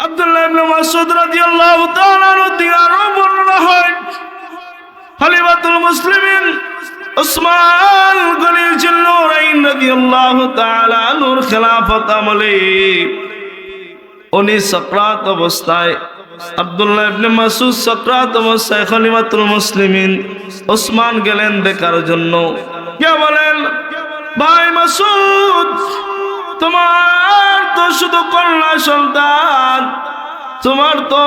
আব্দুল্লাহ ইবনে মাসউদ রাদিয়াল্লাহু তাআলা আনহু থেকে আরো বর্ণনা হয়, খলিফাতুল মুসলিমিন উসমান গনি জিন্নুরাইন রাদিয়াল্লাহু তাআলা আনহুর খেলাফত আমলে উনি সাকরাত অবস্থায়, আব্দুল্লাহ ইবনে মাসউদ সাকরাত অবস্থায় খলিফাতুল মুসলিমিন উসমান গেলেন দেখার জন্য। কে বলেন, ভাই মাসউদ, তোমার তো শুধু কন্যা সন্তান, তোমার তো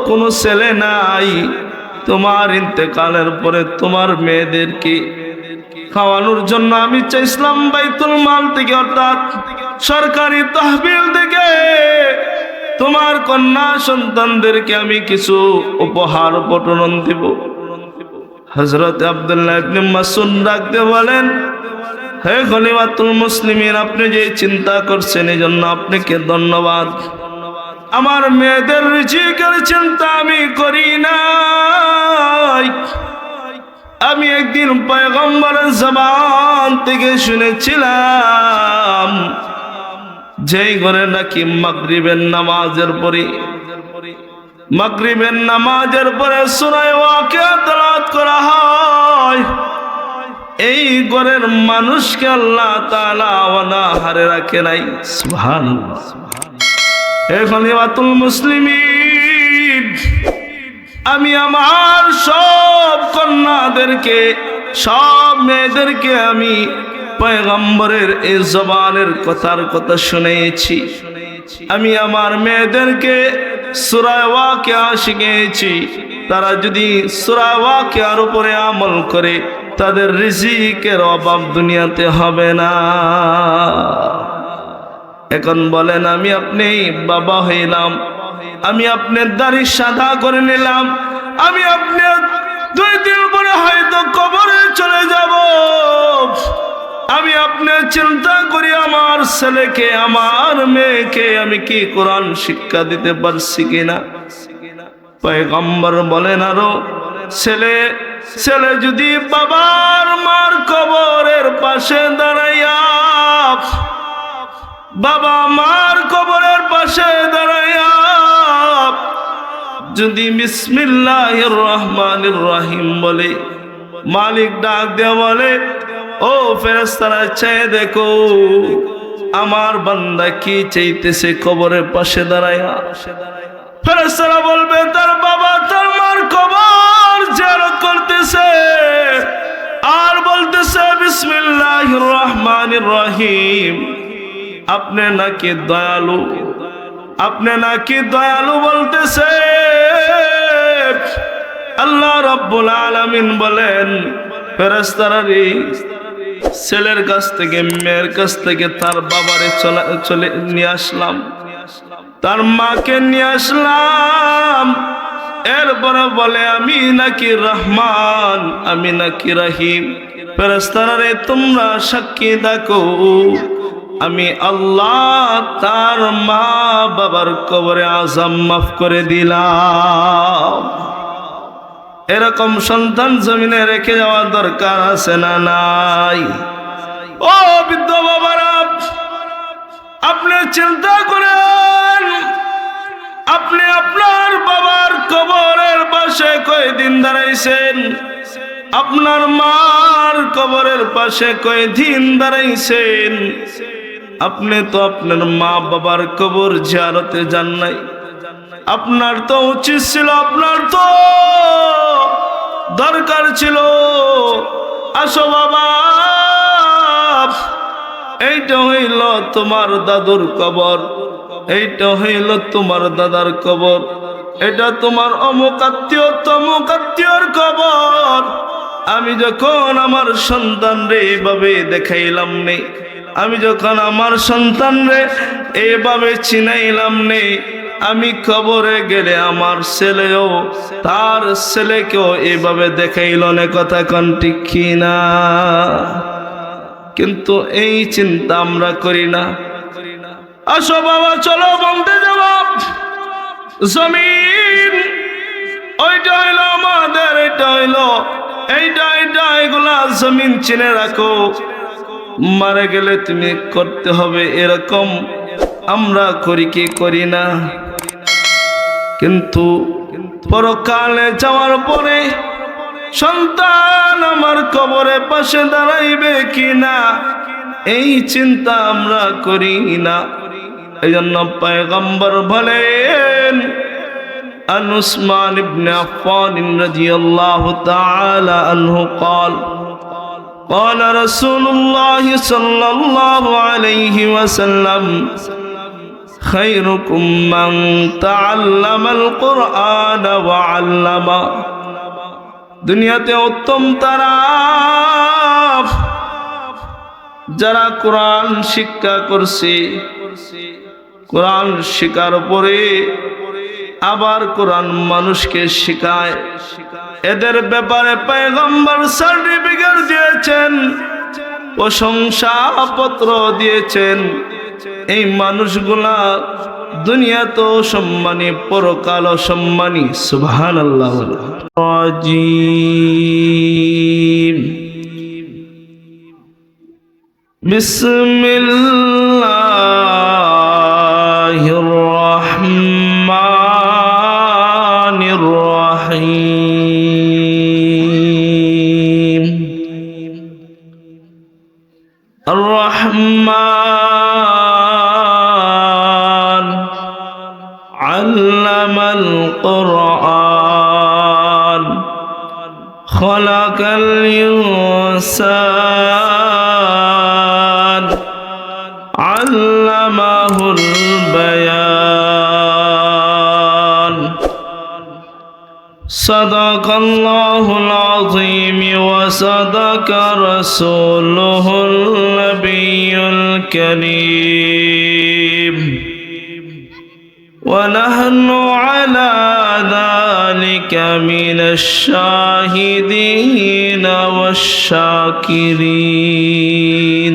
কোনো ছেলে নাই। তোমার ইন্তেকালের পরে তোমার মেয়েদেরকে খাওয়ানোর জন্য আমি চাইছিলাম বাইতুল মাল থেকে, অর্থাৎ সরকারি তহবিল থেকে তোমার কন্যা সন্তানদেরকে আমি কিছু উপহার বটন দিব। হযরত আব্দুল্লাহ ইবনে মাসউদ ডাকতে বলেন, হে খলিফাতুল মুসলিমিন, আপনি যে চিন্তা করছেন এই জন্য আপনাকে ধন্যবাদ। আমার মেয়েদের রিজিকের চিন্তা আমি করি নাই। আমি একদিন পয়গম্বরের জবান থেকে শুনেছিলাম, যেই ঘরে নাকি মাগরিবের নামাজের পরে সূরা ওয়াকিয়া তেলাওয়াত করা হয়, এই ঘরের মানুষকে আল্লাহ তাআলা অনাহারে রাখে নাই। সুবহানাল্লাহ। হে খলিফাতুল মুসলিমিন, আমি আমার সব কন্যাদেরকে, সব মেয়েদেরকে আমি পয়গম্বরের এই জবানের কথা শুনিয়েছি। আমি আমার মেয়েদেরকে সূরা ওয়াকিয়া শিখিয়েছি। তারা যদি সূরা ওয়াকিয়ার উপরে আমল করে তাদের রিজিকের অভাব দুনিয়াতে হবে না। এখন বলেন, আমি আপনি বাবা হইলাম, আমি আপনার দাড়ি সাদা করে নিলাম, আমি আপনি 2 দিন পরে হয়তো কবরে চলে যাব। আমি আপনি চিন্তা করি আমার ছেলেকে, আমার মেয়েকে আমি কি কোরআন শিক্ষা দিতে পারছি কিনা। পয়গম্বর বলেন আরো, ছেলে যদি বাবার মার কবরের পাশে দাঁড়াইয়া, বাবা মার কবরের পাশে দাঁড়াইয়া যদি বিসমিল্লাহির রহমানির রহিম বলে, মালিক ডাক দিয়ে বলে, ও ফেরেশতারা চেয়ে দেখো আমার বান্দা কি চাইতেছে কবরের পাশে দাঁড়াইয়া। ফেরেশতারা বলবে, তার বাবা তার মার কবর জিয়ারত করতেছে আর বলতেছে বিসমিল্লাহির রহমানির রহিম। আপনি নাকি দয়ালু, আপনি নাকি দয়ালু বলতেছে। আল্লাহ রাব্বুল আলামিন বলেন, ফেরেশতারা রে, ছেলের কাছ থেকে মেয়ের কাছ থেকে তার বাবারে চলে নিয়ে আসলাম, তার মাকে নিয়ে আসলাম। এরপরে বলে, আমি নাকি রহমান, আমি নাকি রহিম। ফেরেশতারা রে, তোমরা সাক্ষী দেখো আমি আল্লাহ তার মা বাবার কবরে আযাব মাফ করে দিলাম। এরকম সন্তান জমিনে রেখে যাওয়া দরকার আছে না নাই? ও বৃদ্ধ বাবারা, আপনি চিন্তা করেন, আপনি আপনার বাবার কবরের পাশে কয়দিন দাঁড়াইছেন, আপনার মার কবরের পাশে কয়দিন দাঁড়াইছেন। আপনি তো আপনার মা বাবার কবর জিয়ারতে যান নাই। আপনার তো উচিত ছিল, আপনার তো দরকার ছিল, আসো বাবা, এইটা হইল তোমার দাদুর কবর, এইটা হইল তোমার দাদার কবর, এটা তোমার অমুক আত্মীয় তমুক আত্মীয়র কবর। আমি যখন আমার সন্তান রে এইভাবে দেখাইলাম নেই, আমি যখন আমার সন্তান রে এইভাবে চিনাইলাম নেই, আমি কবরে গেলে আমার ছেলেও তার ছেলেকেও এইভাবে দেখাইল না। কথা কোন ঠিক কিনা? কিন্তু এই চিন্তা আমরা করি না। আসো বাবা, চলো বলতে জবাব জমিন, ওইটা হইল আমাদের, এটা হইল এইটা এগুলা জমিন চিনে রাখো। মারা গেলে তুমি করতে হবে, এরকম আমরা করি কি করি না? কিন্তু পরকালে যাওয়ার পরে সন্তান আমার কবরের পাশে দাঁড়াইবে কিনা এই চিন্তা আমরা করি না। এই জন্য পয়গম্বর বলেন, عن عثمان بن عفان رضي الله تعالى عنه قال قال رسول الله صلى الله عليه وسلم خيركم من تعلم القرآن وعلمه দুনিয়াতে উত্তম তারা যারা কোরআন শিক্ষা করছে, কোরআন শিকার পরে আবার কোরআন মানুষকে শেখায়। এদের ব্যাপারে পয়গম্বর সার্টিফিকেট দিয়েছেন, প্রশংসাপত্র দিয়েছেন। এই মানুষগুলা দুনিয়াতেও সম্মানী, পরকালও সম্মানী। সুবহানাল্লাহ। বিসমিল্লাহির রাহমানির রহিম। আর রহমান আল্লামাল কুরআন খলাকাল ইনসান আল্লামাহুল বায়ান। সাদাকাল্লাহুল আযীম ওয়া সাদাকা রাসূলুহুল নবিয়্যুল কারীম। ونحن على ذلك من الشاهدين والشاكرين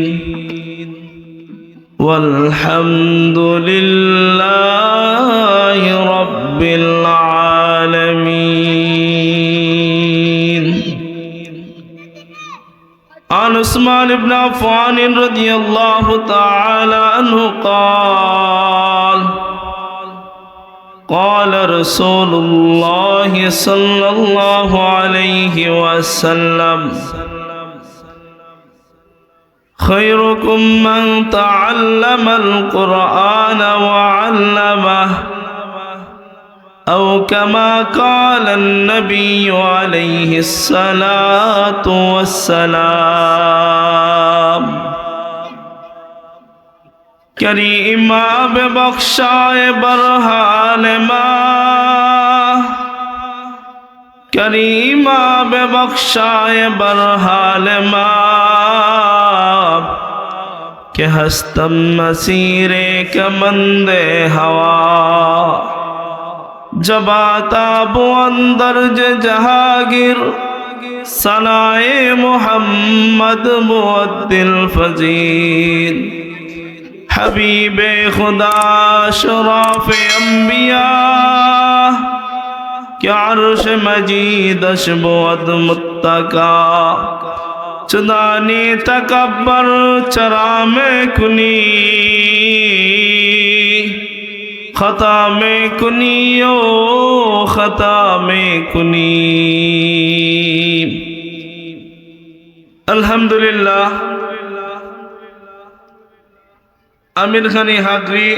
والحمد لله رب العالمين. عن عثمان بن عفان رضي الله تعالى عنه قال قال رسول الله صلى الله عليه وسلم خيركم من تعلم القرآن وعلمه أو كما قال النبي عليه الصلاة والسلام. करीमा बख्शाए बरहान माँ, करीमा बख्शाए बरहान माँ के हस्तम मसीरे कमंदे हवा जबाता बो अंदर जहागिर सनाए मोहम्मद मुअद्दिल फजील हबीबे खुदा शराफ अंबिया क्या अर्श मजीद अशबुअद मुत्तका चुदानी तकब्बर चरा में कुनी खता में कुनियो खता में कुनी। अल्हम्दुलिल्लाह। आमिर खानी हागरी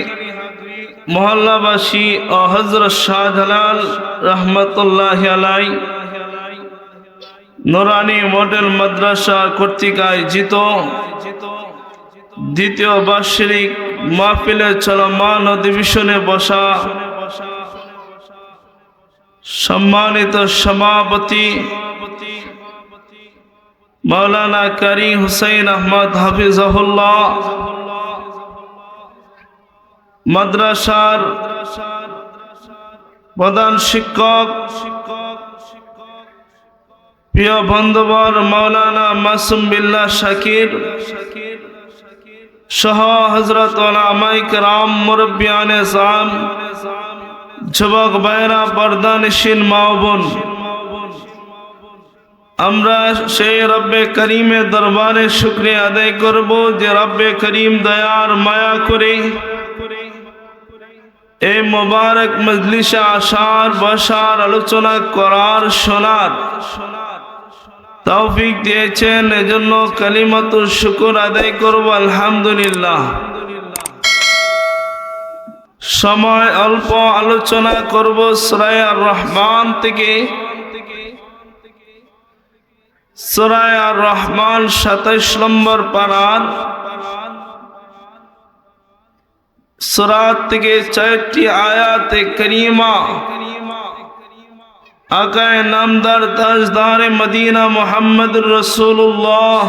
मोहल्लाबासी और हजरत शाहजालाल रहमतुल्लाह अलैहि নুরানি মডেল মাদ্রাসা কর্তৃক আয়োজিত দ্বিতীয় বার্ষিক মাহফিলে চলমান অধিবেশনে বসা সম্মানিত সভাপতি মাওলানা কারি হুসাইন আহমদ হাফিজাহুল্লাহ, মাদ্রাসার প্রধান শিক্ষক প্রিয় বন্ধুবর মাওলানা মাসুম বিল্লাহ শাকির সহ হযরত উলামায়ে কেরাম, মুরব্বিয়ানে জাম, যুবক ভাইরা, পর্দানিশীন মা ও বোন, আমরা সেই রব্বে করিমের দরবারে শুকরিয়া আদায় করব যে রব্বে করিম দয়ার মায়া করে এই মোবারক মজলিসে আসার, বসার, আলোচনা করার, শোনার তৌফিক দিয়েছেন। এজন্য কালিমাতুল শুকর আদায় করব আলহামদুলিল্লাহ। সময় অল্প, আলোচনা করব সূরা আর রহমান থেকে। সূরা আর রহমান 27 নম্বর পারার সূরা থেকে 4টি আয়াতে কারিমা আকায়ে নামদার তাজদারে মদিনা মুহাম্মদুর রাসূলুল্লাহ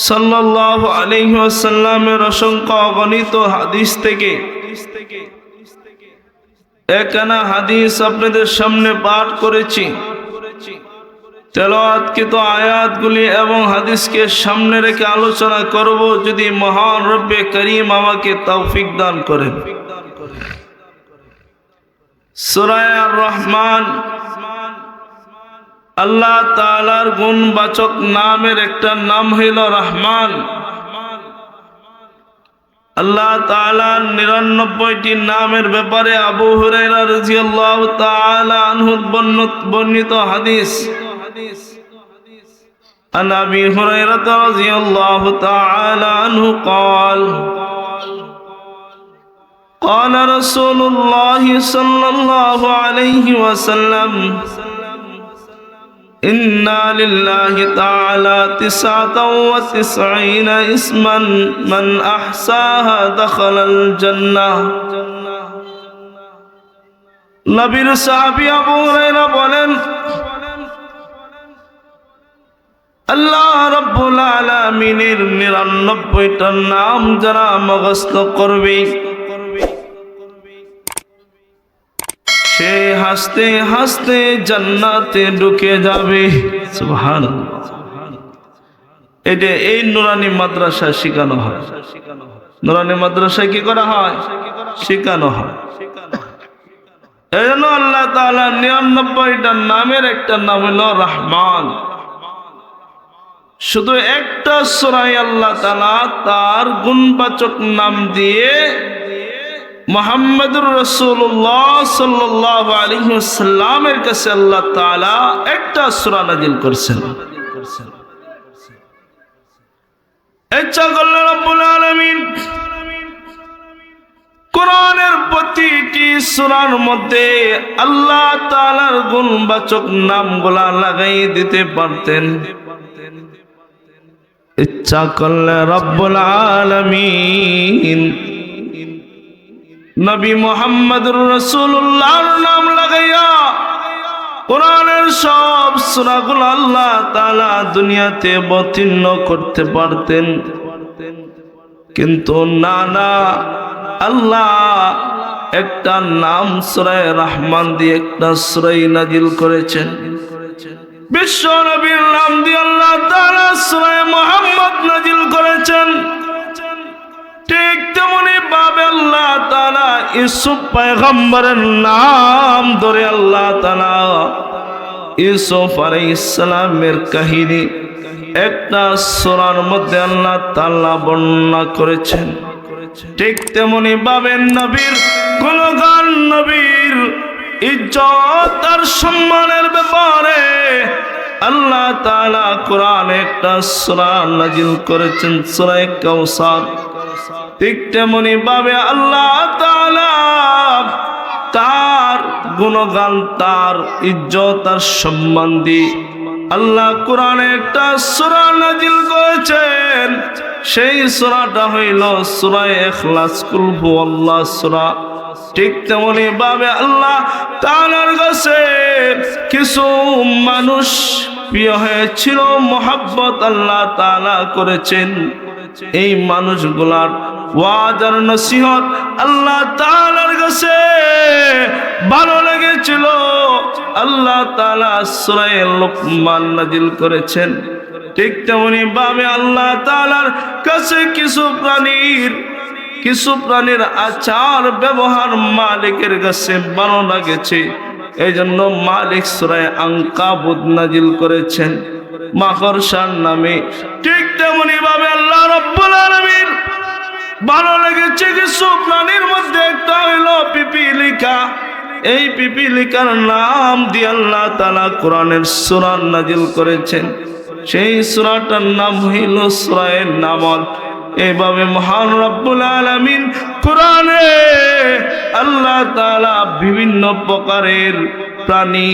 সাল্লাল্লাহু আলাইহি ওয়াসাল্লামের অসংখ্য অগণিত হাদিস থেকে একখানা হাদিস আপনাদের সামনে পাঠ করেছি। তেলাওয়াতকৃত আয়াতগুলি এবং হাদিসকে সামনে রেখে আলোচনা করব, যদি মহান রব্বে করিম আমাকে তৌফিক দান করেন। সূরা আর রহমান আল্লাহ তাআলার গুণবাচক নামের একটা নাম হইল রহমান। আল্লাহ তাআলার 99টি নামের ব্যাপারে আবু হুরায়রা রাদিয়াল্লাহু তাআলা আনহু বর্ণিত হাদিস। عن أبي هريرة رضي الله تعالى عنه قال قال رسول الله صلى الله عليه وسلم إن لله تعالى 99 اسما من أحصاها دخل الجنة। নবীর সাহাবী আবু হুরায়রা বলেন, আল্লাহ রাব্বুল আলামিনের 99টা নাম যারা মুখস্থ করবে সে হাসতে হাসতে জান্নাতে ঢুকে যাবে। সুবহানাল্লাহ। এটা এই নুরানি মাদ্রাসায় শেখানো হয়। নুরানি মাদ্রাসায় কি করা হয়? শেখানো হয়। এজন্য আল্লাহ তাআলা 99টা নামের একটা নাম হলো রহমান। শুধু একটা সূরায় আল্লাহ তাআলা তার গুণবাচক নাম দিয়ে মুহাম্মদুর রাসূলুল্লাহ সাল্লাল্লাহু আলাইহি ওয়াসাল্লামের কাছে আল্লাহ তাআলা একটা সূরা নাযিল করেছেন। ইচ্ছা করলে রব্বুল আলামিন কোরআনের প্রতিটি সূরার মধ্যে আল্লাহ তাআলার গুণবাচক নামগুলা লাগাই দিতে পারতেন। ইচ্ছা করলে রব্বুল আলামিন নবী মুহাম্মদুর রাসূলুল্লাহর নাম লাগাইয়া কোরআনের সব সূরাগুলো আল্লাহ তাআলা দুনিয়াতে অবতীর্ণ করতে পারতেন, কিন্তু না, আল্লাহ একটা নাম সূরা রহমান দিয়ে একটা সূরা নাযিল করেছেন। বিশ্ব নবীর নাম দিয়ে আল্লাহ তাআলা সূরা মুহাম্মদ নাযিল করেছেন। ঠিক তেমনি ভাবে আল্লাহ তাআলা ইউসুফ পয়গম্বরের নাম ধরে আল্লাহ তাআলা ইউসুফ আলাইহিস সালামের কাহিনী একটা সূরার মধ্যে আল্লাহ তাআলা বর্ণনা করেছেন। ঠিক তেমনি ভাবে নবীর গুণগান, নবীর ইজ্জত আর সম্মানের ব্যাপারে আল্লাহ তাআলা কোরআনে একটা সূরা নাযিল করেছেন, সূরা কাউসার। ঠিক তেমনি ভাবে আল্লাহ তাআলা তার গুণগান, তার ইজ্জত আর সম্মান দিয়ে আল্লাহ কোরআনে একটা সূরা নাযিল করেছেন। সেই সূরাটা হইল সূরা ইখলাস, কুল হুয়াল্লাহ সূরা। ঠিক তেমনি ভাবে আল্লাহ তাআলার কাছে কিছু মানুষ প্রিয় হয়েছিল, মহব্বত আল্লাহ তাআলা করেছেন। এই মানুষগুলার ওয়াজ আর নসিহত আল্লাহ তাআলার কাছে ভালো লেগেছিল। আল্লাহ তাআলা সূরা লুকমান নাযিল করেছেন। ঠিক তেমনি ভাবে আল্লাহ তাআলার কাছে কিছু প্রাণীর আচার ব্যবহার মালিকের কাছে ভালো লাগেছে, এই জন্য মালিক সূরা আনকাবুত নাযিল করেছেন মাকড়সার নামে। ঠিক তেমনি ভাবে আল্লাহ রাব্বুল আলামিন ভালো লেগেছে কিছু প্রাণীর মধ্যে একটা হইল পিপিলিকা। এই পিপিলিকার নাম দিয়ে আল্লাহ তাআলা কোরআনের সূরা নাজিল করেছেন। সেই সূরাটার নাম হইল সূরা নামল। এইভাবে মহান রব্বুল আলামিন কোরআনে আল্লাহ তাআলা বিভিন্ন প্রকারের প্রাণী,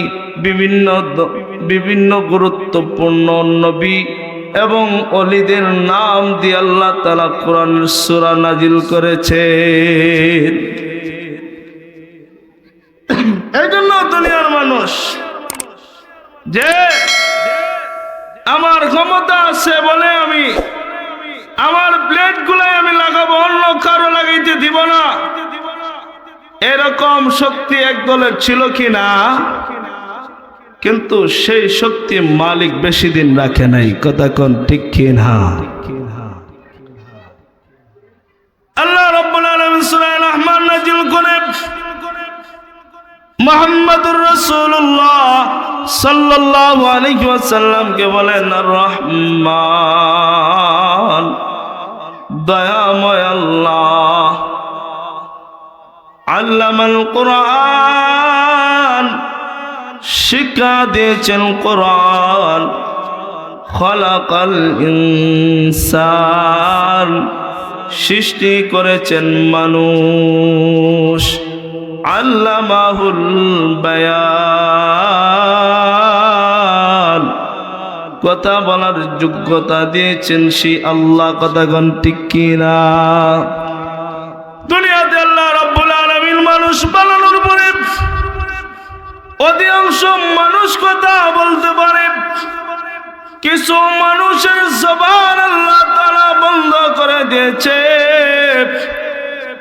বিভিন্ন গুরুত্বপূর্ণ নবী এবং অলিদের নাম দিয়ে আল্লাহ তাআলা কোরআনের সূরা নাজিল করেছেন। এই জন্য দুনিয়ার মানুষ যে আমার ক্ষমতা আছে বলে আমি আমার প্লেট গুলাই আমি লাগাবো, অন্য কারো লাগাইতে দিব না, এরকম শক্তি এক দলের ছিল কিনা? কিন্তু সেই শক্তি মালিক বেশি দিন রাখে নাই। কথা কোন ঠিক কিনা? আল্লাহ রাব্বুল আলামিন সূরা রহমান নাজিল করে মুহাম্মদুর রাসূলুল্লাহ সাল্লাল্লাহু আলাইহি ওয়াসাল্লাম কে বলেন আর রহমান, দয়াময় আল্লাহ। আল্লামাল কোরআন, শিক্ষা দিয়েছেন কোরআন। খলাকাল ইনসান, সৃষ্টি করেছেন মানুষ। আল্লামাহুল বায়ান, কথা বলার যোগ্যতা দিয়েছেন সেই আল্লাহ। কথা কোন ঠিক কিনা? দুনিয়াতে আল্লাহ রাব্বুল আলামিন মানুষ বানানোর পরে অধিকাংশ মানুষ কথা বলতে পারে, কিছু মানুষের জবান আল্লাহ তাআলা বন্ধ করে দিয়েছে,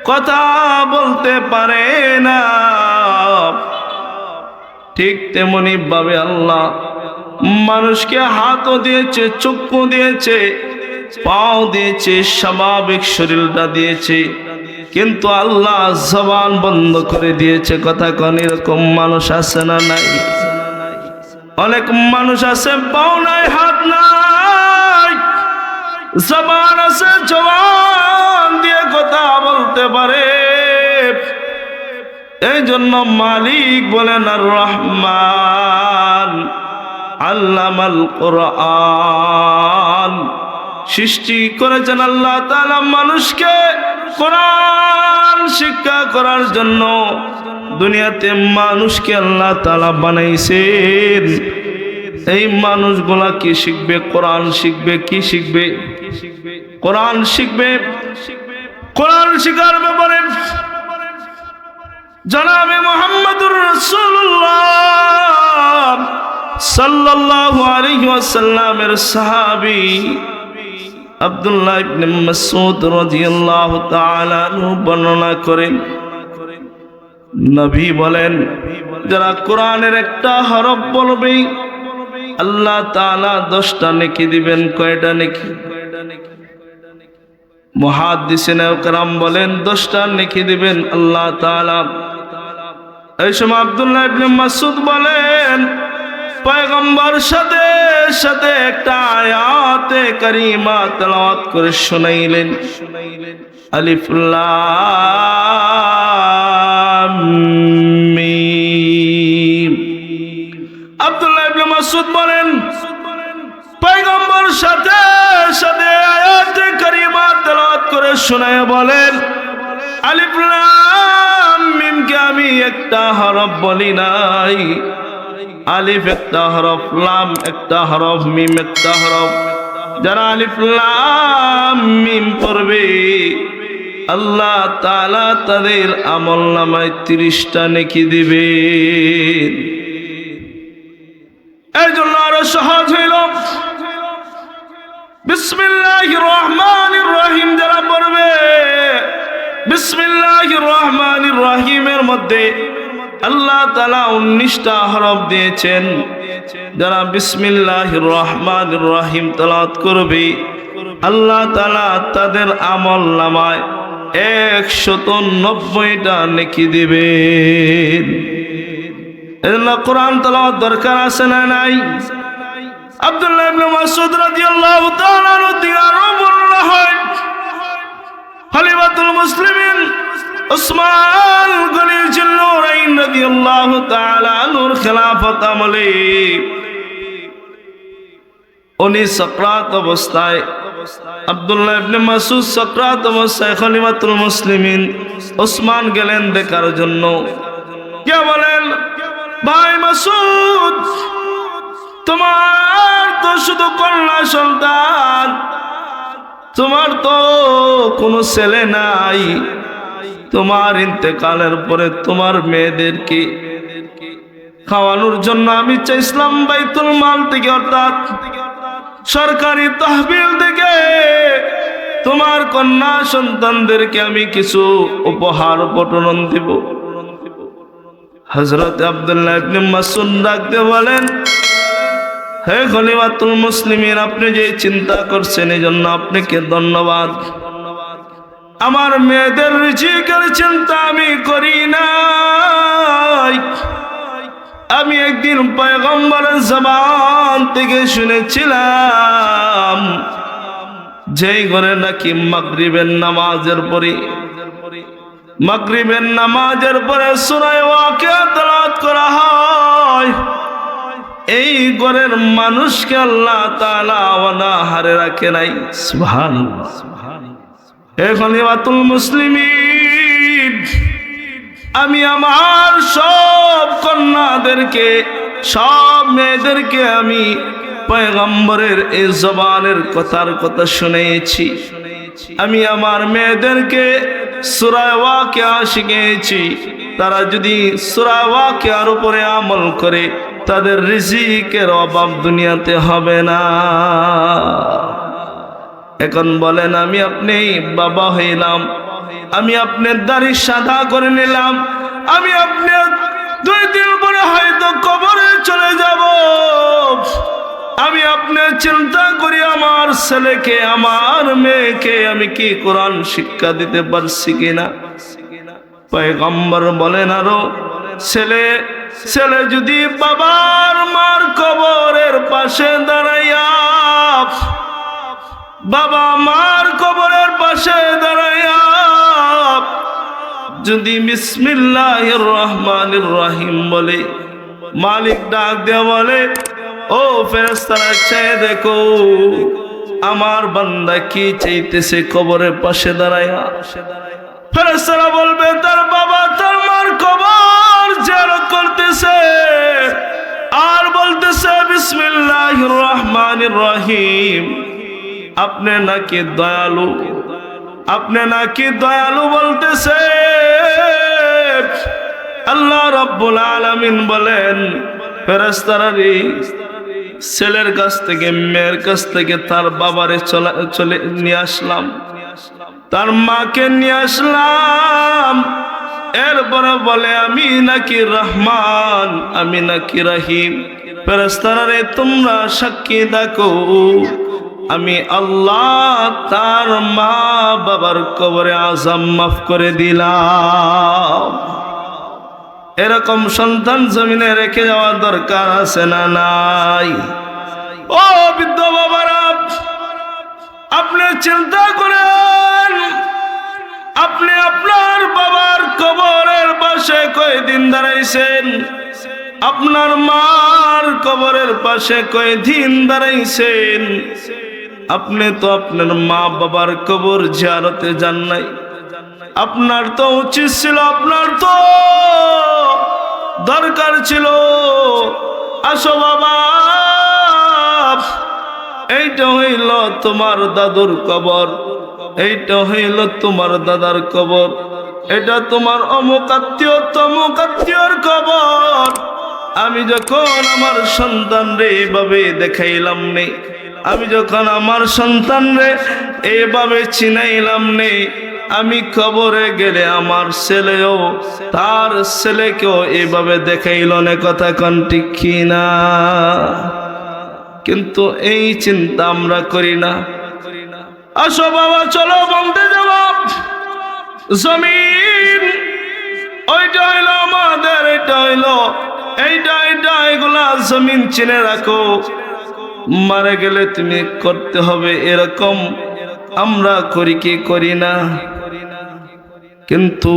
কথা বলতে পারে না। ঠিক তেমনি ভাবে আল্লাহ মানুষকে হাতও দিয়েছে, চক্ষু দিয়েছে, পাও দিয়েছে, স্বাভাবিক শরীরটা দিয়েছে, কিন্তু আল্লাহ জবান বন্ধ করে দিয়েছে। কথা কোন এরকম মানুষ আছে না নাই? অনেক মানুষ আছে পাও নাই, হাত নাই, জবান আছে, জবান দিয়ে কথা বলতে পারে। এই জন্য মালিক বলেন আর রহমান, আল্লামাল কোরআন, সৃষ্টি করেছেন আল্লাহ তাআলা মানুষকে কোরআন শিক্ষা করার জন্য। দুনিয়াতে মানুষকে আল্লাহ তাআলা বানাইছেন। এই মানুষগুলা কি শিখবে? কোরআন শিখবে। কি শিখবে? কোরআন শিখবে। কোরআন শিখার ব্যাপারে জনাবে মুহাম্মদুর রাসূলুল্লাহ সাল্লাল্লাহু আলাইহি ওয়াসাল্লামের সাহাবী আব্দুল্লাহ ইবনে মাসউদ রাদিয়াল্লাহু তাআলা আনহু বর্ণনা করেন, নবী বলেন, যারা কোরআনের একটা হরফ বলবে আল্লাহ তাআলা 10টা নেকি দিবেন। কয়টা নেকি? মুহাদ্দিসিনে কেরাম বলেন 10টা নেকি দিবেন আল্লাহ তাআলা। এই সময় আব্দুল্লাহ ইবনে মাসউদ বলেন, পয়গম্বর সাথে সাথে একটা আয়াতে কারিমা তেলাওয়াত করে শোনাইলেন, আলিফ লাম মিম। আব্দুল্লাহ ইবনে মাসউদ বলেন, পয়গম্বর সাথে সাথে আয়াতে কারিমা তেলাওয়াত করে শোনায় বলেন, আলিফ লাম মিম কে আমি একটা হরফ বলি নাই। আলিফ একটা হরফ, লাম একটা হরফ, মিম একটা হরফ। যারা আলিফ লাম মিম পড়বে আল্লাহ তাআলা তাদের আমলনামায় 30টা নেকি দিবে। এই জন্য আরো সহজ হইল বিসমিল্লাহির রহমানির রহিম যারা পড়বে, বিসমিল্লাহির রহমানির রহিমের মধ্যে আল্লাহ তাআলা 19টা হরফ দিয়েছেন। যারা বিসমিল্লাহির রহমানির রহিম তেলাওয়াত করবে আল্লাহ তাআলা তাদের আমলনামায় 190টা নেকি দিবেন। এজন্য কোরআন তেলাওয়াত দরকার আছে না নাই? আব্দুল্লাহ ইবনে মাসউদ রাদিয়াল্লাহু তাআলা আনহু থেকে আরো বর্ণনা হয়, খলিফাতুল মুসলিমিন উসমান গনি জিন্নুরাইন রাদিয়াল্লাহু তাআলা আনহুর খেলাফত আমলে উনি সাকরাত অবস্থায়, আব্দুল্লাহ ইবনে মাসউদ সাকরাত অবস্থায় খলিফাতুল মুসলিমিন উসমান গেলেন দেখার জন্য। কে বলেন, ভাই মাসউদ, তোমার তো শুধু কন্যা সন্তান, তোমার তো কোনো ছেলে নাই। তোমার ইন্তেকালের পরে তোমার মেয়েদেরকে খাওয়ানোর জন্য আমি চাইছিলাম বাইতুল মাল থেকে, অর্থাৎ সরকারি তহবিল থেকে তোমার কন্যা সন্তানদেরকে আমি কিছু উপহার পটরণ দিব। হযরত আব্দুল্লাহ ইবনে মাসউদ ডাকতে বলেন, হে খলিফাতুল মুসলিমিন, আপনি যে চিন্তা করছেন এজন্য আপনাকে ধন্যবাদ। আমার মেয়েদের রিজিকের চিন্তা আমি করি নাই। আমি একদিন পয়গম্বরের জবান থেকে শুনেছিলাম, যেই ঘরে নাকি মাগরিবের নামাজের পরে সূরা ওয়াকিয়া তেলাওয়াত করা হয়, এই ঘরের মানুষকে আল্লাহ তাআলা অনাহারে রাখে নাই। সুবহানাল্লাহ। হে খলিফাতুল মুসলিমিন, আমি আমার সব কন্যাদেরকে, সব মেয়েদেরকে আমি পয়গম্বরের এই জবানের কথা শুনিয়েছি। আমি আমার মেয়েদেরকে সূরা ওয়াকিয়া শিখিয়েছি। তারা যদি সূরা ওয়াকিয়ার উপরে আমল করে, তাদের রিজিকের অভাব দুনিয়াতে হবে না। এখন বলেন, আমি আপনি বাবা হইলাম, আমি আপনার দাড়ি সাদা করে নিলাম, আমি আপনার 2 দিন পরে হয়তো কবরে চলে যাব। আমি আপনার চিন্তা করি আমার ছেলেকে, আমার মেয়েকে আমি কি কোরআন শিক্ষা দিতে পারছি কিনা। পয়গম্বর বলেন আরো, ছেলে যদি বাবার মার কবরের পাশে দাঁড়াইয়া, বাবা মার কবরের পাশে দাঁড়াইয়া যদি বিসমিল্লাহির রহমানির রহিম বলে, মালিক ডাক দিয়ে বলে, ও ফেরেশতারা চেয়ে দেখো আমার বান্দা কি চাইতেছে কবরের পাশে দাঁড়াইয়া। ফেরেশতারা বলবে, তার বাবা তার মার কবর জিয়ারত করতেছে আর বলতেছে বিসমিল্লাহির রহমানির রহিম। আপনি নাকি দয়ালু বলতেছে। আল্লাহ রাব্বুল আলামিন বলেন, ফেরেশতারা রে, ছেলের কাছ থেকে মেয়ের কাছ থেকে তার বাবারে চলে নিয়ে আসলাম, তার মাকে নিয়ে আসলাম। এরপরে বলে, আমি নাকি রহমান, আমি নাকি রহিম। ফেরেশতারা রে, তোমরা সাক্ষী দেখো আমি আল্লাহ তার মা বাবার কবরে আযাব মাফ করে দিলাম। এরকম সন্তান জমিনে রেখে যাওয়া দরকার আছে না নাই? ও বৃদ্ধ বাবারা, আপনি চিন্তা করেন, আপনি আপনার বাবার কবরের পাশে কয়দিন দাঁড়াইছেন, আপনার মার কবরের পাশে কয়দিন দাঁড়াইছেন। আপনি তো আপনার মা বাবার কবর জিয়ারতে যান নাই। আপনার তো উচিত ছিল, আপনার তো দরকার ছিল, আসো বাবা, এইটা হইল তোমার দাদুর কবর, এইটা হইল তোমার দাদার কবর, এটা তোমার অমুক আত্মীয় তমুক আত্মীয়র কবর। আমি যখন আমার সন্তান রে এইভাবে দেখাইলাম নেই, আমি যখন আমার সন্তান রে এইভাবে চিনাইলাম নেই, আমি কবরে গেলে আমার ছেলেও তার ছেলেকেও এইভাবে দেখাইল না। কথা কোন ঠিক কিনা? কিন্তু এই চিন্তা আমরা করি না। আসো বাবা, চলো বলতে জবাব জমিন, ওইটা হইল আমাদের, এটা হইল এইটা এগুলা জমিন চিনে রাখো। মারা গেলে তুমি করতে হবে এরকম আমরা করি কি করি না? কিন্তু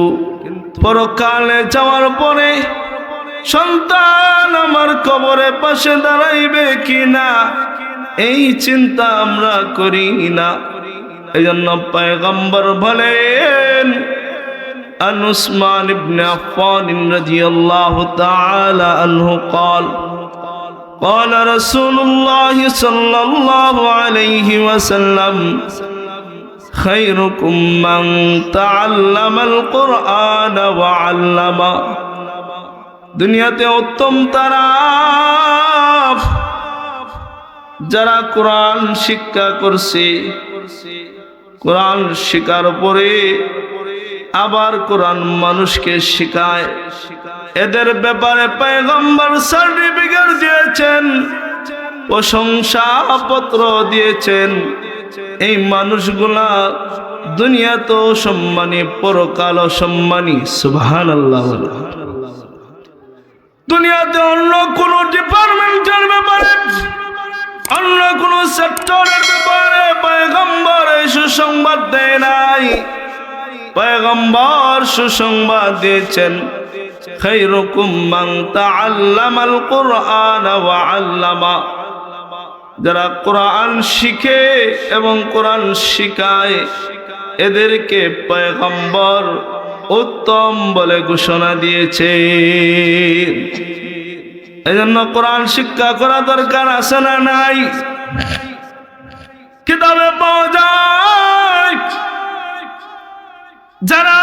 পরকালে যাওয়ার পরে সন্তান আমার কবরের পাশে দাঁড়াইবে কিনা এই চিন্তা আমরা করি না। এই জন্য পয়গম্বর বলেন, عن عثمان بن عفان رضي الله تعالى عنه قال قال رسول الله صلى الله عليه وسلم خيركم من تعلم القرآن وعلمه দুনিয়াতে উত্তম তারা যারা কোরআন শিক্ষা করছে, কোরআন শিকার পরে আবার কোরআন মানুষকে শিখায়। এদের ব্যাপারে পয়গম্বর সার্টিফিকেট দিয়েছেন, প্রশংসাপত্র দিয়েছেন। এই মানুষগুলা দুনিয়াতেও সম্মানী, পরকালও সম্মানী। সুবহানাল্লাহ। দুনিয়াতে অন্য কোন ডিপার্টমেন্টের ব্যাপারে, অন্য কোন সেক্টরের ব্যাপারে পয়গম্বর এই সুসংবাদ দেয় নাই। পয়গম্বর সুসংবাদ দিয়েছেন, খায়রুকুম মান তাআল্লামাল কুরআন ওয়া আল্লামা, যারা কোরআন শিখে এবং কোরআন শিখায় এদেরকে পয়গম্বর উত্তম বলে ঘোষণা দিয়েছে। এজন্য কোরআন শিক্ষা করা দরকার আছে না নাই? কিতাবে পাওয়া যায় যারা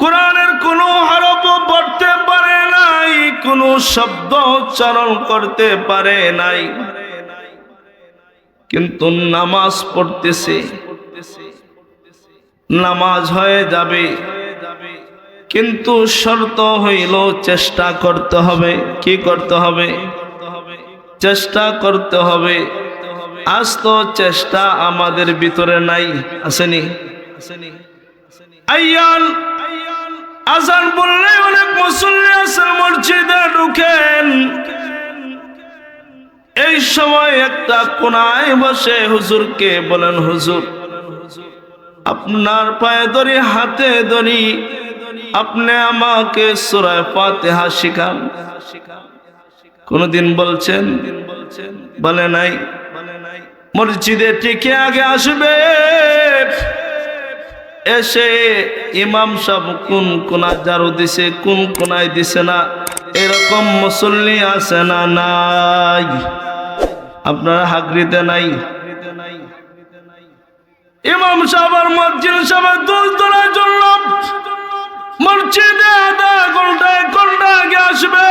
কোরআনের কোনো হরফ পড়তে পারে নাই, কোনো শব্দ উচ্চারণ করতে পারে নাই, কিন্তু নামাজ পড়তেছে, নামাজ হয়ে যাবে, কিন্তু শর্ত হইল চেষ্টা করতে হবে। কি করতে হবে? চেষ্টা করতে হবে। আজ তো চেষ্টা আমাদের ভিতরে নাই, আসেনি? আয়ান আজান বললে অনেক মুসল্লি আছেন মসজিদে ঢুকেন, এই সময় একটা কোনায় বসে হুজুরকে বলেন, হুজুর আপনার পায়ে ধরি, হাতে ধরি, আপনি আমাকে সূরা ফাতিহা শিখান। কোনদিন বলছেন? বলে নাই। মসজিদে টিকে আগে আসবে, এসে ইমাম সাহেব কোন কোনায় ঝাড়ু দিছে, কোন কোনায় দিছে না, এরকম মুসল্লি আছে না নাই? আপনারা হাগরিতে নাই? ইমাম সাহেব আর মসজিদ সাহেবের দোষ ধরার জন্য মসজিদে আধা ঘন্টা এক ঘন্টা আগে আসবে,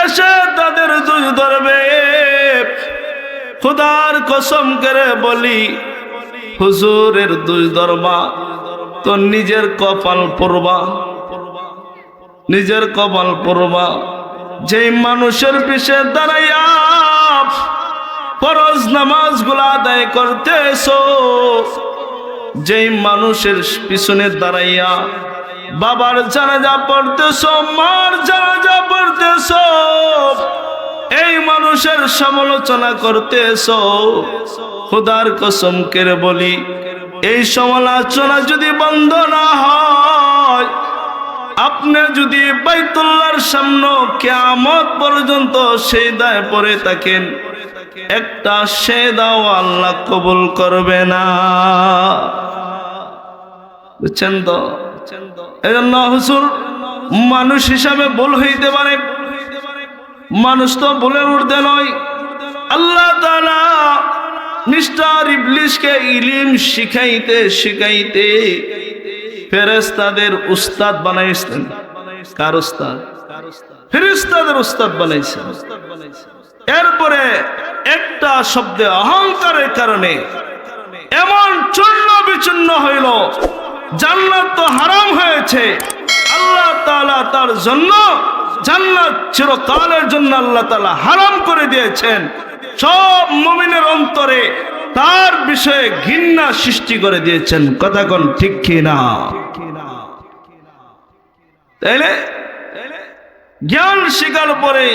এসে তাদের দোষ ধরবে। খোদার কসম করে বলি, হুজুরের দোষ ধরবা তো নিজের কপাল পড়বা, নিজের কপাল পড়বা। যেই মানুষের পিছে দাঁড়াইয়া ফরজ নামাজগুলো আদায় করতেছো, যেই মানুষের পিছনে দাঁড়াইয়া বাবার জানাজা পড়তেছো, মার জানাজা পড়তেছো, এই মানুষের সমালোচনা করতেছো, খোদার কসম করে বলি, এই সমালোচনা যদি বন্ধ না হয়, আপনি যদি বাইতুল্লাহর সামনে কিয়ামত পর্যন্ত সেজদায় পড়ে থাকেন, একটা সেজদাও আল্লাহ কবুল করবে না। বুঝছেন তো? এজন্য হুজুর মানুষ হিসাবে ভুল হইতে পারে, মানুষ তো ভুলের ঊর্ধ্বে নয়। আল্লাহ তাআলা মিস্টার ইবলিসকে ইলম শিখাইতে শিখাইতে ফেরেশতাদের উস্তাদ বানাইছেন। কার উস্তাদ? ফেরেশতাদের উস্তাদ বানাইছেন। এরপরে একটা শব্দে অহংকারের কারণে এমন চূর্ণ বিচূর্ণ হইল, জান্নাত তো হারাম হয়েছে। আল্লাহ তাআলা তার জন্য জান্নাত চিরকালের জন্য আল্লাহ তাআলা হারাম করে দিয়েছেন। সব মুমিনের অন্তরে তার বিষয়ে ঘৃণা সৃষ্টি করে দিয়েছেন। কথা কোন ঠিক কি না? তাইলে জ্ঞান শিকার পরে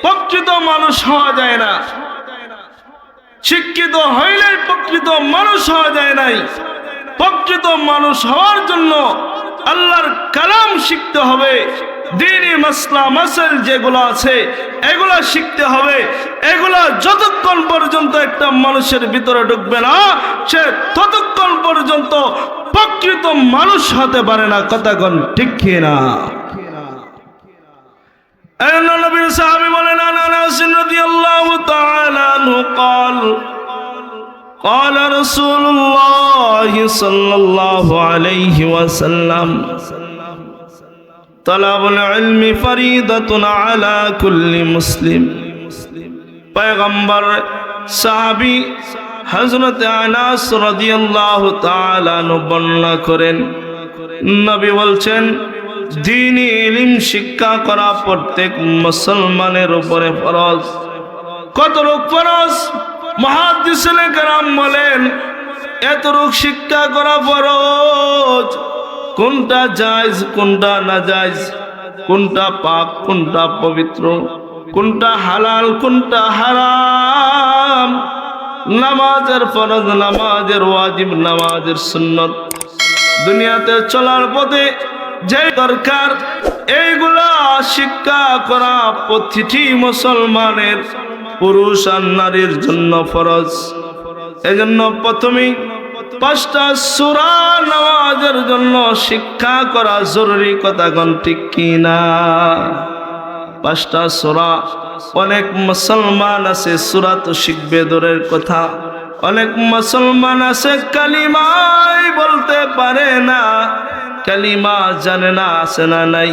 প্রকৃত মানুষ হওয়া যায় না। শিক্ষিত হইলেই প্রকৃত মানুষ হওয়া যায় নাই। প্রকৃত মানুষ হওয়ার জন্য আল্লাহর কালাম শিখতে হবে, দ্বীনি মাসলা মাসাইল যেগুলো আছে এগুলা শিখতে হবে। এগুলা যতক্ষণ পর্যন্ত একটা মানুষের ভিতরে ঢুকবে না, সে ততক্ষণ পর্যন্ত প্রকৃত মানুষ হতে পারে না। কথা কোন ঠিক কি না? নবীর সাহাবী বলেন, আনাস রাদিয়াল্লাহু তাআলা আনহু قال قال رسول الله صلى الله عليه وسلم طلب العلم فريضة على كل مسلم। পয়গম্বর সাহাবী হযরত আনাস রাদিয়াল্লাহু তাআলা আনহু বর্ণনা করেন, নবী বলছেন, দ্বীনি ইলম শিক্ষা করা প্রত্যেক মুসলমানের উপরে ফরজ। কতটুকু ফরজ? মুহাদ্দিসিনে কেরাম বলেন এতটুকু শিক্ষা করা ফরজ। কোনটা জায়েজ কোনটা নাজায়েজ, কোনটা পাক কোনটা পবিত্র, কোনটা হালাল কোনটা হারাম, নামাজের ফরজ নামাজের ওয়াজিব নামাজের সুন্নত, দুনিয়াতে চলার পথে যে দরকার এইগুলা শিক্ষা করা প্রতিটি মুসলমানের পুরুষ আর নারীর জন্য ফরজ। এজন্য প্রথমেই 5টা সূরা নামাজের জন্য শিক্ষা করা জরুরি। কথা কোন ঠিক কি না? 5টা সূরা। অনেক মুসলমান আছে সূরা তো শিখবে দূরের কথা, অনেক মুসলমান আছে কালিমাই বলতে পারে না, কালিমা জানে না, আছে না নাই?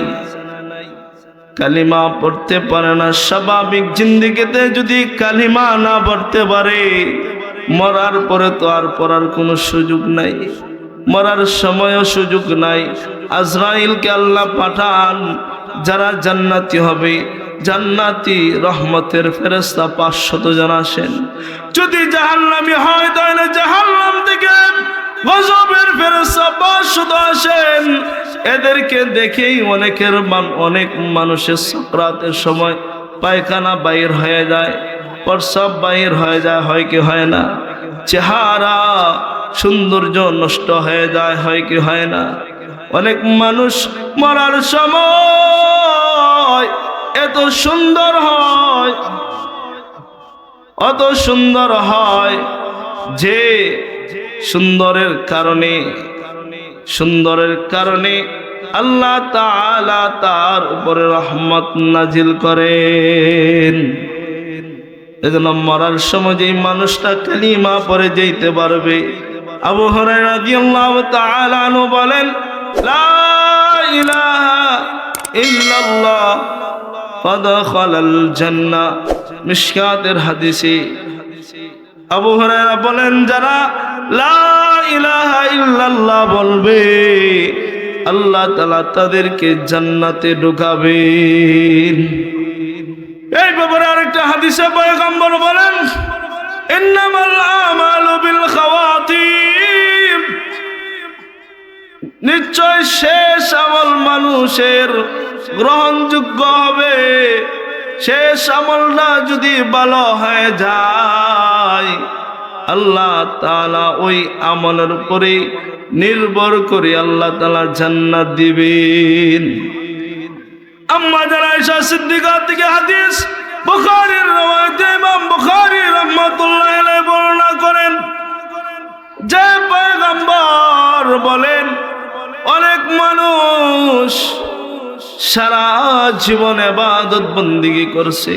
কালিমা পড়তে পারে না। স্বাভাবিক জিন্দেগিতে যদি কালিমা না পড়তে পারে, মরার পরে তো আর পড়ার কোনো সুযোগ নাই, মরার সময়ও সুযোগ নাই। আজরাইলকে আল্লাহ পাঠান, যারা জান্নাতি হবে, জান্নাতি রহমতের ফেরেশতা 500 জন আসেন। যদি জাহান্নামী হয় তাহলে জাহান্নাম থেকে গজবের ফেরেশতা 500 আসেন। এদেরকে দেখেই অনেক মানুষের সাকরাতের সময় পায়খানা বাইর হয়ে যায়, প্রস্রাব বাইর হয়ে যায়, হয় কি হয় না? চেহারা সৌন্দর্য নষ্ট হয়ে যায়, হয় কি হয় না? অনেক মানুষ মরার সময় এত সুন্দর হয়, অত সুন্দর হয় যে সুন্দরের কারণে আল্লাহ তাআলা তার উপরে রহমত নাজিল করেন। এজন্য মরার সময় যেই মানুষটা কালিমা পড়ে যেতে পারবে, আবু হুরায়রা রাদিয়াল্লাহু তাআলা আনহু বলেন, লা ইলাহা ইল্লাল্লাহ ফাদখালাল জান্নাহ। মিশকাতের হাদিসে আবু হুরায়রা বলেন, যারা লা ইলাহা ইল্লাল্লাহ বলবে আল্লাহ তাআলা তাদেরকে জান্নাতে ঢুকাবেন। এই ব্যাপারে আরেকটা হাদিসে পয়গম্বর বলেন, ইন্নামাল আমালু বিল খাওয়াতিম। নিশ্চয় শেষ আমল মানুষের গ্রহণযোগ্য হবে। শেষ আমলটা যদি ভালো হয়ে যায়, আল্লাহ তাআলা ওই আমলের উপরে নির্ভর করে আল্লাহ তাআলা জান্নাত দিবেন। আম্মা জান আয়েশা সিদ্দিকা থেকে হাদিস, বুখারীর রওয়ায়াতে ইমাম বুখারী রাহমাতুল্লাহি আলাইহি বর্ণনা করেন যে পয়গম্বর বলেন, অনেক মানুষ সারা জীবন ইবাদত বন্দেগী করছে,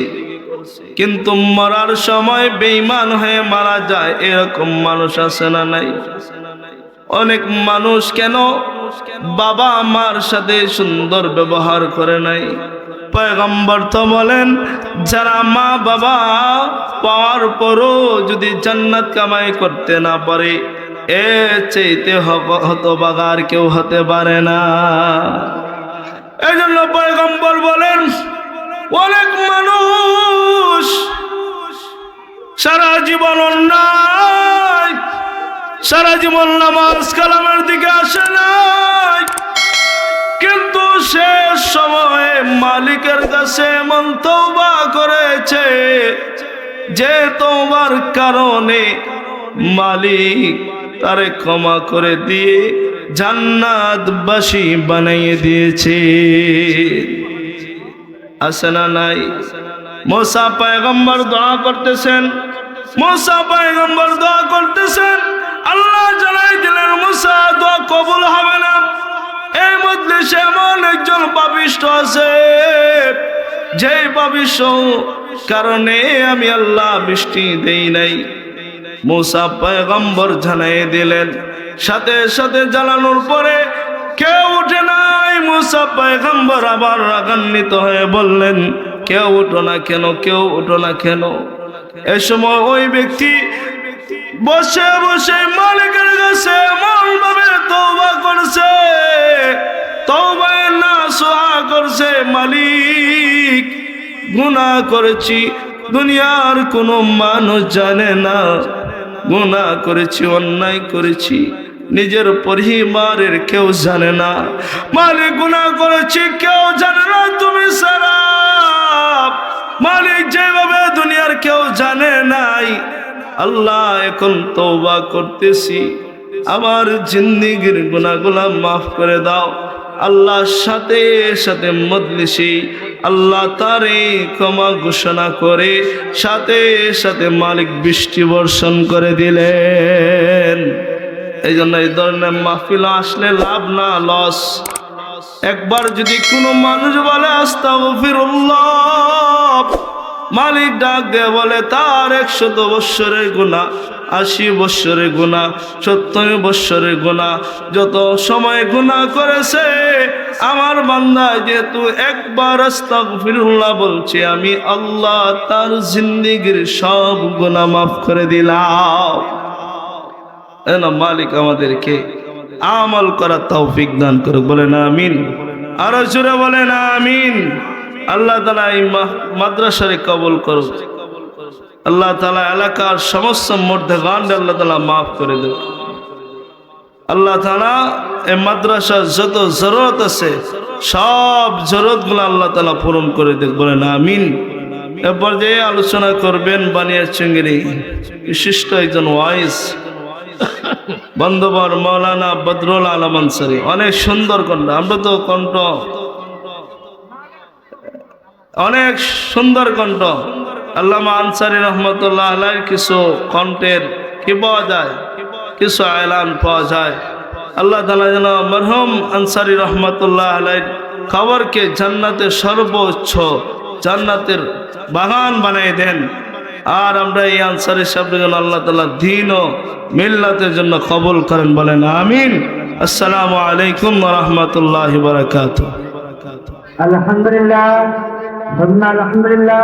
কিন্তু মরার সময় বেঈমান হয়ে মারা যায়। এরকম মানুষ আছে না নাই? অনেক মানুষ কেন বাবা মার সাথে সুন্দর ব্যবহার করে নাই। পয়গম্বর তো বলেন, যারা মা বাবা পাওয়ার পরও যদি জান্নাত কামাই করতে না পারে, এর চাইতে হতভাগা আর কেউ হতে পারে না। এই জন্য পয়গম্বর বলেন, অনেক মানুষ সারা জীবন অন্যায়, সারা জীবন নামাজ কালামের দিকে আসে নাই, কিন্তু শেষ সময়ে মালিকের কাছে এমন তওবা করেছে, যে তওবার কারণে মালিক তারে ক্ষমা করে দিয়ে জান্নাতবাসী বানিয়ে দিয়েছে। আছে না নাই? মুসা পয়গম্বর দোয়া করতেছেন, মুসা পয়গম্বর দোয়া করতেছেন, আল্লাহ জানাই দিলেন মুসা দোয়া কবুল হবে না। এই মজলিসে এমন একজন পাপিষ্ঠ আছে, যেই পাপিষ্ঠ কারণে আমি আল্লাহ বৃষ্টি দেই নাই। মুসা পয়গম্বর জানাই দিলেন, সাথে সাথে জ্বালানোর পরে কেউ উঠে নাই। মুসা পয়গম্বর আবার রাগান্বিত হয়ে বললেন, কেউ উঠো না কেন, কেউ উঠো না কেন? এ সময় ওই ব্যক্তি বসে বসে মালিকের কাছে এমন ভাবে তওবা করছে, তওবায়ে নাসুহা করছে, মালিক গুনাহ করেছি, দুনিয়ার কোনো মানুষ জানে না, গুনাহ করেছি, অন্যায় করেছি, নিজের পরিবারের কেউ জানে না, মালিক গুনাহ করেছি, কেউ জানে না তুমি ছাড়া। মালিক যেভাবে দুনিয়ার কেউ জানে নাই, আল্লাহ এখন তওবা করতেছি, আমার জিন্দেগীর গুনাহগুলো মাফ করে দাও। আল্লাহর সাথে সাথে মজলিসে আল্লাহ তারে ক্ষমা ঘোষণা করে সাথে সাথে মালিক বৃষ্টি বর্ষণ করে দিলেন। এই জন্য এই ধরনের মাহফিল আসলে লাভ না লস। একবার যদি কোনো মানুষ বলে আস্তাগফিরুল্লাহ, মালিক ডাক দিয়ে বলে তার 100 বৎসরের গুনাহ, 80 বৎসরের গুনাহ, 70 বৎসরের গুনাহ, যত সময় গুনাহ করেছে আমার বান্দা যেহেতু একবার আস্তাগফিরুল্লাহ বলছে, আমি আল্লাহ তার জিন্দেগীর সব গুনাহ মাফ করে দিলাম। এনা মালিক আমাদেরকে আমল করার তৌফিক দান করুক, বলেন আমিন। আর জোরে বলেন আমিন। আল্লাহ তাআলা এই মাদ্রাসারে কবুল করুক। আল্লাহ তাআলা এলাকার সমস্ত মুর্দেগান আল্লাহ তাআলা মাফ করে দেব। আল্লাহ তাআলা এই মাদ্রাসার যত জরুরত আছে সব জরুরতগুলো আল্লাহ তাআলা পূরণ করে দেব, বলেন আমিন। এরপর যে আলোচনা করবেন বানিয়াচঙ্গিরি বিশিষ্ট একজন ওয়াইজ বন্ধুবর মৌলানা বদরুল আলম আনসারী, অনেক সুন্দর কণ্ঠ। আমরা তো কণ্ঠ অনেক সুন্দর কণ্ঠ। আল্লামা আনসারী রহমতুল্লাহ আলাইহির কিছু কণ্ঠের কি পাওয়া যায়, কিছু এলান পাওয়া যায়। আল্লাহ তাআলা যেন মরহুম আনসারী রহমতুল্লাহ আলাইহির কবরকে জান্নাতের সর্বোচ্চ জান্নাতের বাগান বানিয়ে দেন। আর আমরা এই আনসারী সাহেবের জন্য আল্লাহ তাআলা দ্বীন ও মিল্লাতের জন্য কবুল করেন, বলেন আমিন। আসসালামু আলাইকুম ওয়া রাহমাতুল্লাহি ওয়া বারাকাতুহু। আলহামদুলিল্লাহ, আলহামদুলিল্লাহ।